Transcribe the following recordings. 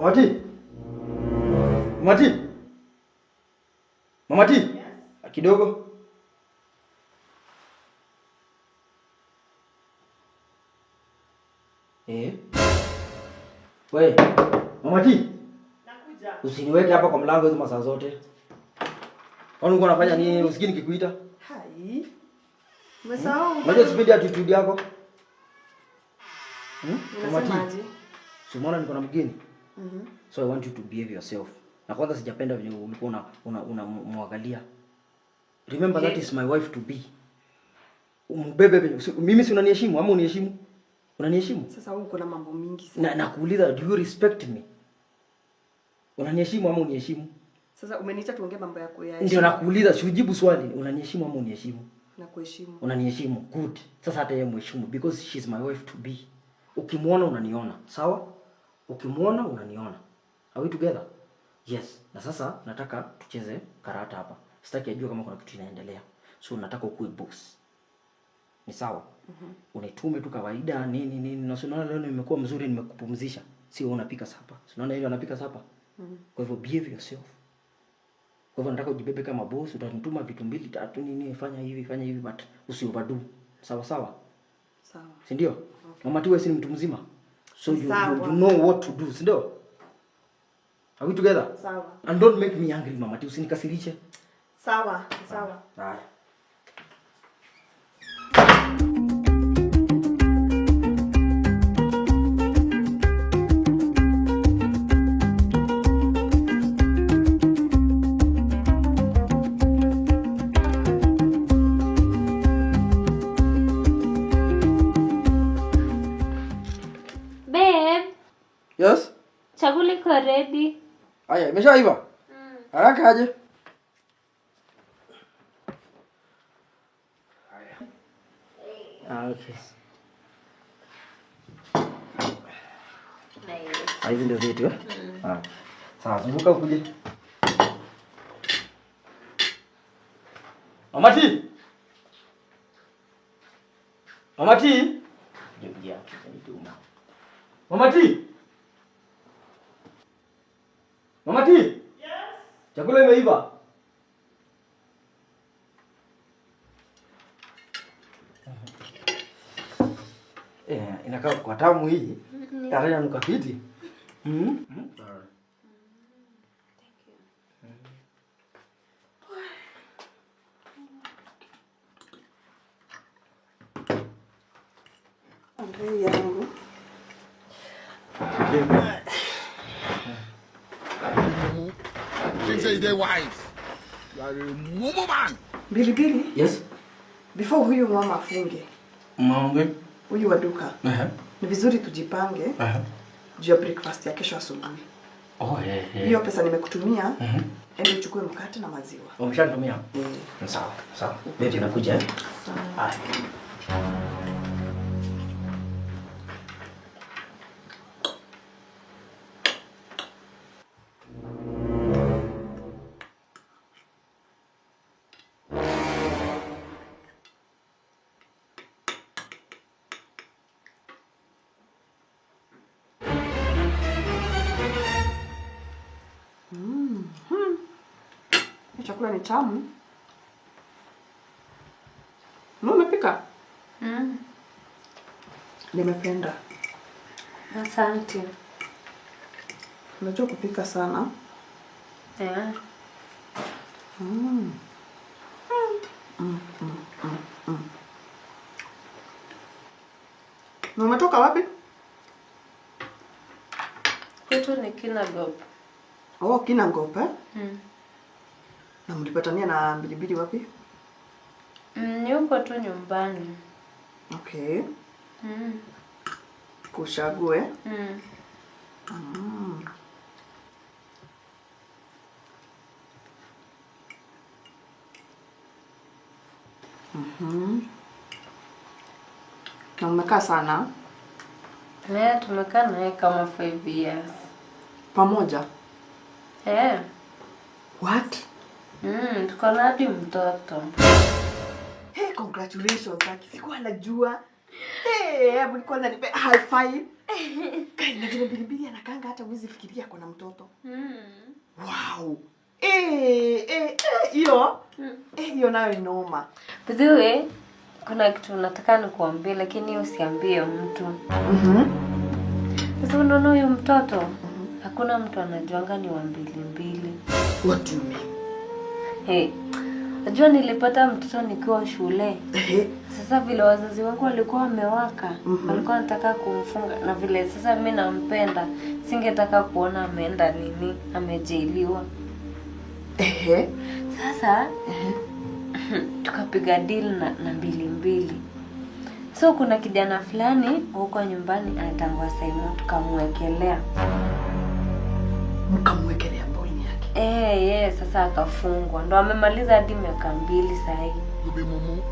Mama T. Mama T. Mama T. Yes. Kidogo. Wewe, Mama T. Nakuja. Usiniweke hapa kwa mlango hizo masaa zote. Kwani uko unafanya nini? Usikini nikikuita? Hai. Umesahau? Unajua speed attitude yako? Mama T. Unasemaje? Simona niko na mgeni. So I want you to behave yourself. Na kwanza sijapenda vile ulikuwa unamwangalia. Remember that is my wife to be. Umbebe mimi si unaniheshimu ama uniheshimu? Unaniheshimu? Sasa wewe uko na mambo mingi sana. Na nakuuliza, do you respect me? Unaniheshimu ama uniheshimu? Sasa umeniita tuongee mambo yako ya. Ndio nakuuliza, ujibu swali. Unaniheshimu ama uniheshimu? Nakuheshimu. Unaniheshimu. Good. Sasa hata yeye mheshimu because she is my wife to be. Ukimuona unaniona, sawa? Ukimuona unaniona. Are we together? Yes. Na sasa nataka tucheze karata hapa. Sitaki ajue kama kuna kitu inaendelea. So nataka ukue boss. Ni sawa? Unitume tu kawaida nini na unaona leo nimekuwa mzuri, nimekupumzisha. Sio unapika sapa. Unaona ile anapika sapa? Kwa hivyo behave yourself. Kwa hivyo nataka ujibebe kama boss, utanituma vitu 2 3 nini, fanya hivi but usioverdo. Sawa sawa? Sawa. Si ndio? Okay. Mama T, wewe si mtu mzima. So you know what to do, si ndio? Are we together? Sawa. And don't make me angry, Mama T, usinikasirishe. Sawa, sawa. Haya. Yes? Chakula iko ready. Aya, imeshaiva? Haraka aje. Okay. Nice. Hizi ndio zetu. Sawa, zunguka ukuje. Mama T. Mama T. Ndio, Mama T. Mama T. Yes. Chakula imeiva. Inakaa kwa tamu hii. Taraya nuka fiti. Thank you. Ndio yangu. Things say they wise. You are a mumu man. Bilibili. Yes. Before huyu mama afunge. Mama. Huyu wa duka. Ni vizuri tujipange. Juu ya breakfast ya kesho asubuhi. Oh, Hiyo pesa nimekutumia. Ende uchukue mkate na maziwa. Umeshanitumia? Sawa, sawa. Beti nakuja. Sawa. Chakula ni tamu. Umepika? Nimependa. Asante. Unajua kupika sana? Yeah. Umetoka wapi? Kwetu ni Kinangop. Oh, Kinangop eh? Na mlipatania na Bilibili wapi? Yuko tu nyumbani. Okay. Kushague. Na umekaa sana? Yeah, tumekaa naye kama 5 years. Pamoja? Yeah. What? Tuko na hadi mtoto. Hey, congratulations. Sikuwa najua. Hey, hebu kwanza nipe high five. Kai, na vile Bilibili anakaanga hata huwezi fikiria kuna mtoto. Wow. Hiyo nayo ni noma. Bidhiwe, kuna kitu nataka nikuambie lakini usiambie mtu. Sasa unaona huyo mtoto? Hakuna mtu anajuanga ni wa mbili. What do you mean? Najua nilipata mtoto nikiwa shule. Sasa vile wazazi wangu walikuwa wamewaka, walikuwa wanataka kumfunga na vile sasa mimi nampenda, singetaka kuona ameenda amejailiwa. Sasa tukapiga deal na mbili. So kuna kijana fulani huko nyumbani anatangwa Simon, tukamwekelea. Mkamwekelea mboni yake? Sasa akafungwa. Ndo amemaliza hadi miaka 2 sasa hivi. Mumu.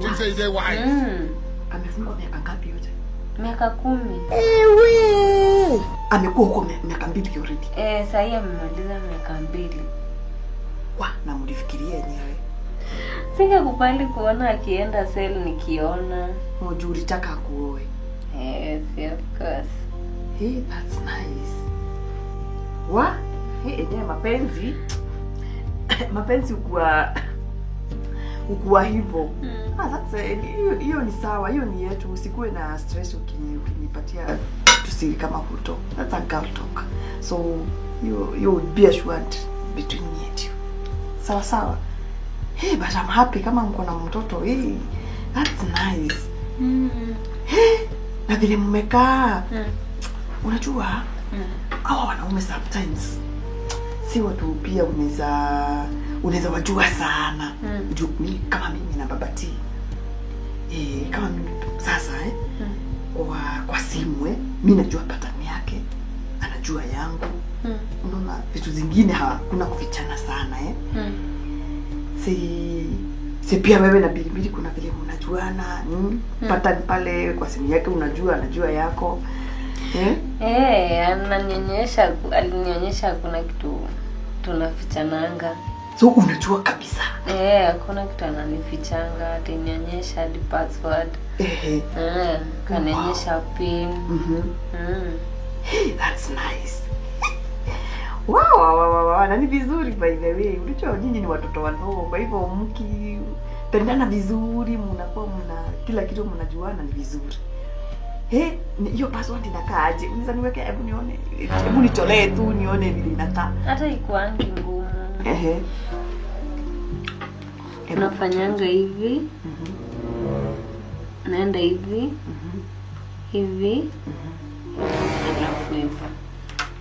You say they wise. Amefungwa miaka ngapi yote? Miaka 10. Amekuwa huko miaka 2 already. Sasa hivi amemaliza miaka 2. Na mlifikiria yenyewe? Singekubali kuona akienda sel nikiona. Unajua ulitaka kuoe. Yes, of course. That's nice. Mapenzi. Mapenzi ukua hivyo. Hiyo ni sawa, hiyo ni yetu. Usikue na stress ukinipatia tusiri kama huto. That's a girl talk. So you would be assured between me and you. Sawa. But I'm happy kama mko na mtoto. That's nice. Na vile mmekaa. Unajua? Hawa wanaume sometimes si watu pia unaweza wajua sana. Kama mimi na babati. Kama mimi sasa kwa simu mimi najua pattern yake. Anajua yangu. Unaona vitu zingine hakuna kufichana sana si pia wewe na Bilibili kuna vile mnajuana. Pattern pale kwa simu yake anajua yako. Alinionyesha kuna kitu tunafichananga. So unajua kabisa? Hakuna kitu ananifichanga, atanionyesha hadi password. Kanionyesha pin. That's nice. Wow, na ni vizuri by the way. Unajua nyinyi ni watoto wadogo, kwa hivyo mkipendana vizuri, mnakuwa kila kitu mnajuana ni vizuri. Hiyo password inakaaje? Unaweza niweke, hebu nione. Hebu nitolee tu nione vile inakaa. Hata ikuangi ngumu. Unafanyanga hivi. Naenda hivi. Hivi. Alafu hivi.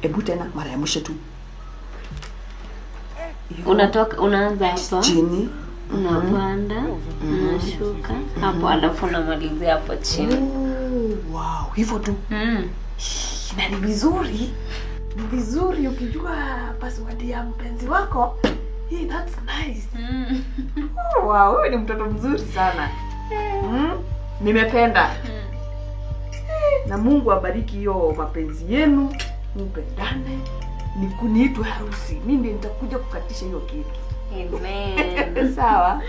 Hebu tena mara ya mwisho tu. Unaanza hapa. Chini. Unapanda, unashuka hapo, alafu unamalizia hapo chini. Wow, hivyo tu. Na ni vizuri. Ni vizuri ukijua password ya mpenzi wako. That's nice. Wow, wewe ni mtoto mzuri sana. Nimependa. Na Mungu abariki hiyo mapenzi yenu. Mpendane. Niitwe harusi. Mimi ndiye nitakuja kukatisha hiyo keki. Amen. Sawa.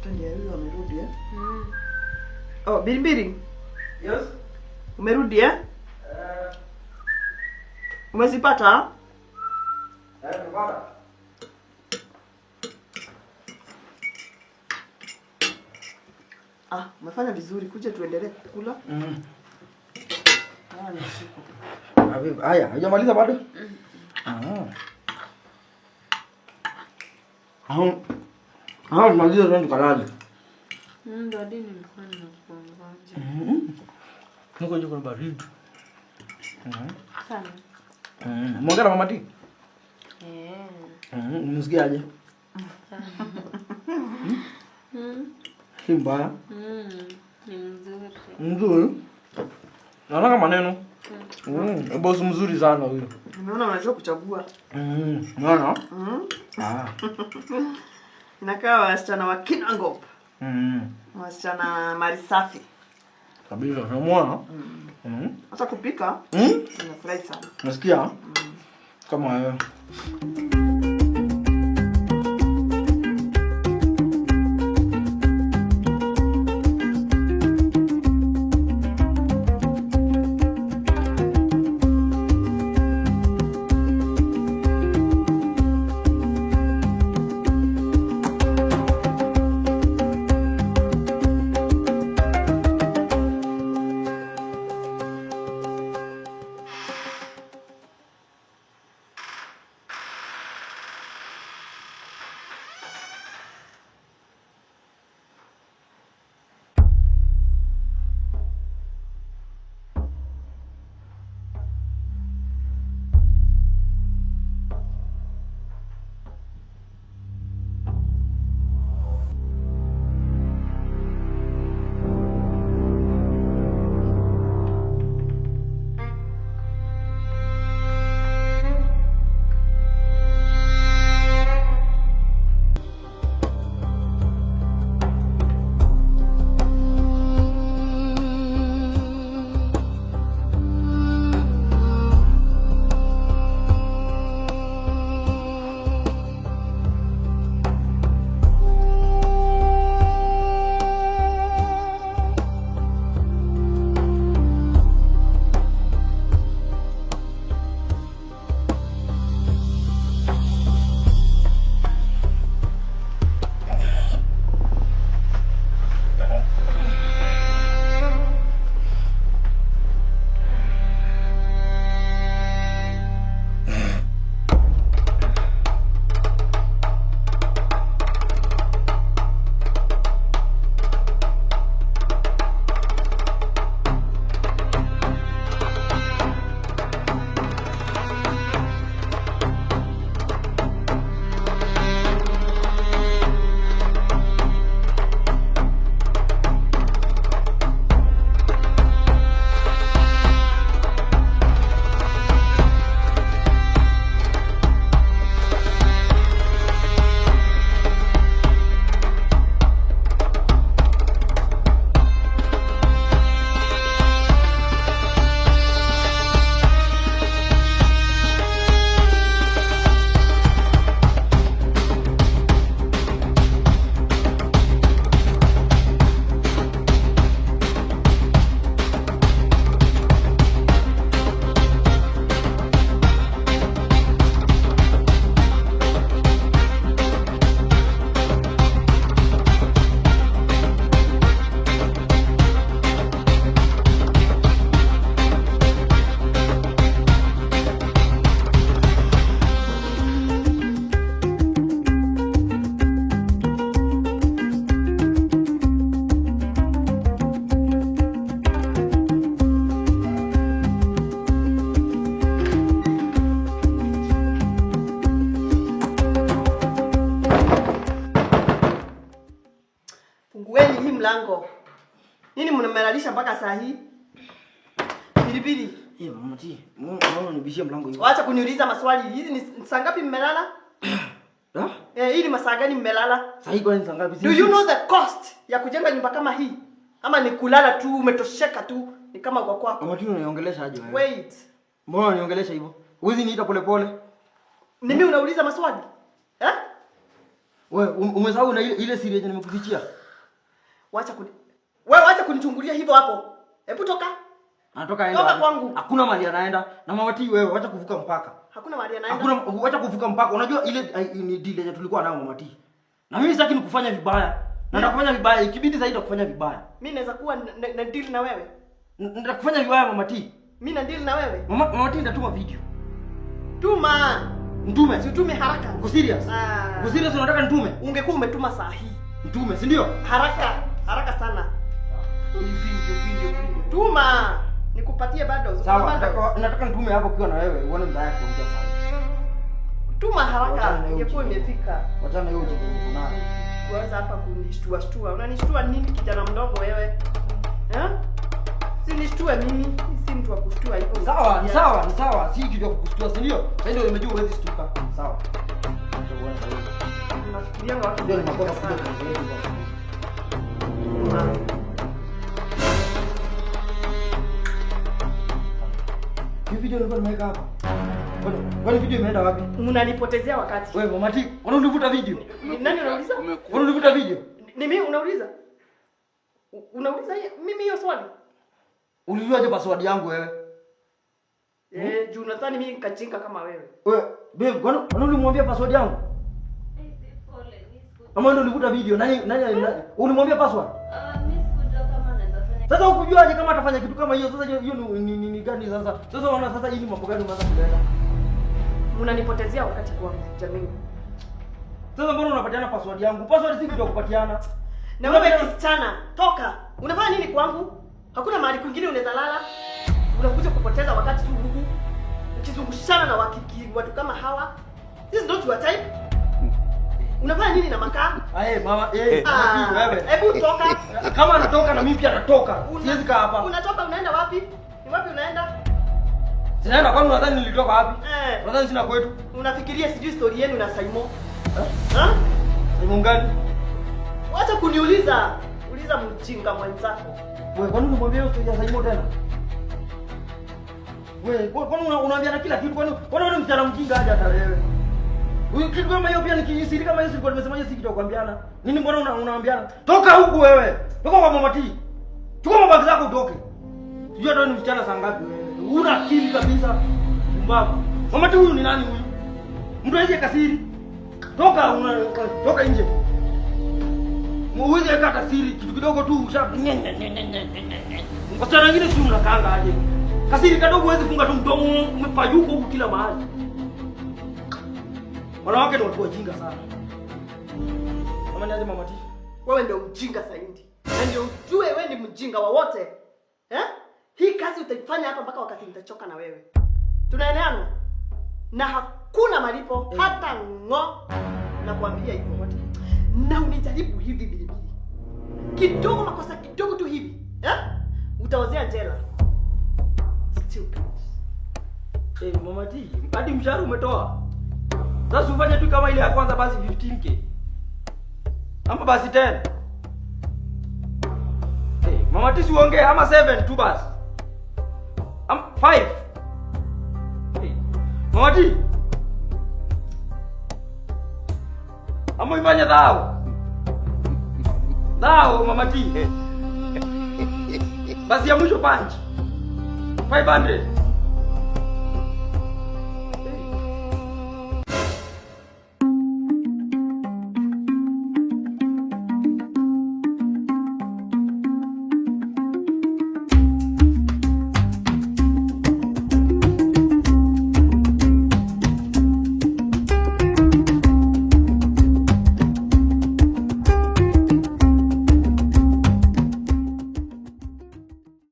Tani yeye amerudi Bilibili. Yes. Umerudi Umezipata? Nimepata. Umefanya vizuri, kuja tuendelee kukula. Haya, hujamaliza bado? Maliza ndio kalale. Ndio hadi nilikuwa nakuongoja. Niko nje kuna baridi. Sana. Mwongea na mama T? Msikiaje? Si mbaya. Ni mzuri. Mzuri? Naona maneno. Boss mzuri sana huyo. Nimeona unajua kuchagua. Unaona? Inakaa wasichana wa Kinangop. Wasichana mali safi. Kabisa, unamuona? Hata kupika. Nafurahi sana. Nasikia? Kama wewe. Fungueni hii mlango. Nini mnamelalisha mpaka saa hii? Pilipili. Mama T, mbona unibishia mlango hivi? Acha kuniuliza maswali. Hizi ni saa ngapi mmelala? Hii ni masaa gani mmelala? Saa hii kwa ni saa ngapi? Do you know the cost ya kujenga nyumba kama hii? Ama ni kulala tu umetosheka tu ni kama kwa kwako? Mama T unaniongelesha aje wewe? Wait. Mbona unaniongelesha hivyo? Huwezi niita pole pole. Ni mimi unauliza maswali? Wewe umesahau na ile siri yenye nimekufichia? Wacha kunichungulia hivyo hapo. Hebu toka. Anatoka aenda. Toka kwangu. Hakuna mahali anaenda. Na Mama T wewe wacha kuvuka mpaka. Hakuna mahali anaenda. Hakuna wacha kuvuka mpaka. Unajua ile ni deal yenye tulikuwa nayo Mama T. Na mimi sitaki nikufanya vibaya. Na nitakufanya vibaya ikibidi zaidi kufanya vibaya. Mimi naweza kuwa na deal na wewe. Nitakufanya vibaya Mama T. Mimi na deal na wewe. Mama T ndatuma video. Tuma. Mtume. Si utume haraka. Uko serious? Uko serious unataka nitume? Ungekuwa umetuma saa hii. Mtume, si ndio? Haraka sana. Video. Tuma. Nikupatie bado. Sawa, nataka nitume hapo kiwa na wewe uone mzaa yako mta sana. Tuma haraka. Ingekuwa imefika. Wachana hiyo ujinga uko nayo. Kuanza hapa kunishtua. Unanishtua nini kijana mdogo wewe? Si nishtue mimi, si mtu wa kushtua hivyo. Sawa. Si kitu ya kukushtua, si ndio? Sasa ndio umejua huwezi shtuka. Sawa. Nafikiria watu ndio ni makosa kubwa kwa sababu. Hii video nilikuwa nimeweka hapa. Kwani video imeenda wapi? Unanipotezea wakati. Wewe Mama T, unanivuta video? Nani unauliza? Unanivuta video? Ni mimi unauliza? Unauliza mimi hiyo swali? Ulijuaje password yangu wewe? Juu nadhani mimi nikachinga kama wewe. Wewe, babe, kwani ulimwambia password yangu? Ama ndio ulivuta video? Nani ulimwambia password? Mimi sikujua kama anaweza fanya. Sasa ukujuaje kama atafanya kitu kama hiyo? Sasa hiyo ni gani sasa? Sasa wana sasa hii ni mambo gani unaanza kuleta? Mnanipotezea wakati kwa jamii. Sasa mbona unapatiana password yangu? Password si kitu ya kupatiana. Na wewe kisichana, toka. Unafanya nini kwangu? Hakuna mahali kwingine unaweza lala. Unakuja kupoteza wakati tu huku. Ukizungushana na watu kama hawa. This is not your type. Unafanya nini na makaa? Mama, wewe. Hebu toka. Kama anatoka na mimi pia natoka. Siwezi kaa hapa. Unatoka unaenda wapi? Ni wapi unaenda? Sinaenda kwani unadhani nilitoka wapi? Unadhani sina kwetu? Unafikiria sijui story yenu na Saimo? Saimo gani? Wacha kuniuliza. Uliza mjinga mwenzako. Wewe kwani unamwambia hiyo story ya Saimo tena? Wewe kwani unaambia na kila kitu kwani wewe msichana mjinga aje hata wewe? Huyu kitu kama hiyo pia nikisiri kama hiyo silikuwa nimesema hiyo si kitu kuambiana. Nini mbona unaambiana? Toka huku wewe. Toka kwa Mama T. Chukua mabagi zako utoke. Sijui hata ni msichana saa ngapi wewe. Una akili kabisa. Mbavu. Mama T huyu ni nani huyu? Mtu aje kasiri. Toka nje. Muweze kata siri kitu kidogo tu usha. Msichana mwingine si unakaanga aje. Kasiri kadogo huwezi funga tu mdomo umepayuka huku kila mahali. Wanawake ndio watu wajinga sana. Mama niaje Mama T? Wewe ndio mjinga zaidi. Na ndio ujue wewe ni mjinga wa wote. Hii kazi utaifanya hapa mpaka wakati nitachoka na wewe. Tunaelewana? Na hakuna malipo hata na kuambia hivyo wote. Na unijaribu hivi bilibili. Kidogo makosa kidogo tu hivi. Utaozea jela. Stupid. Mama T, hadi mshahara umetoa. Sasa ufanye tu kama ile ya kwanza basi 15k. Ama basi 10. Mama T uongee ama 7 tu basi. 5. Mama T. Ama ifanye dhao. Mama T. Basi ya mwisho punch. 500.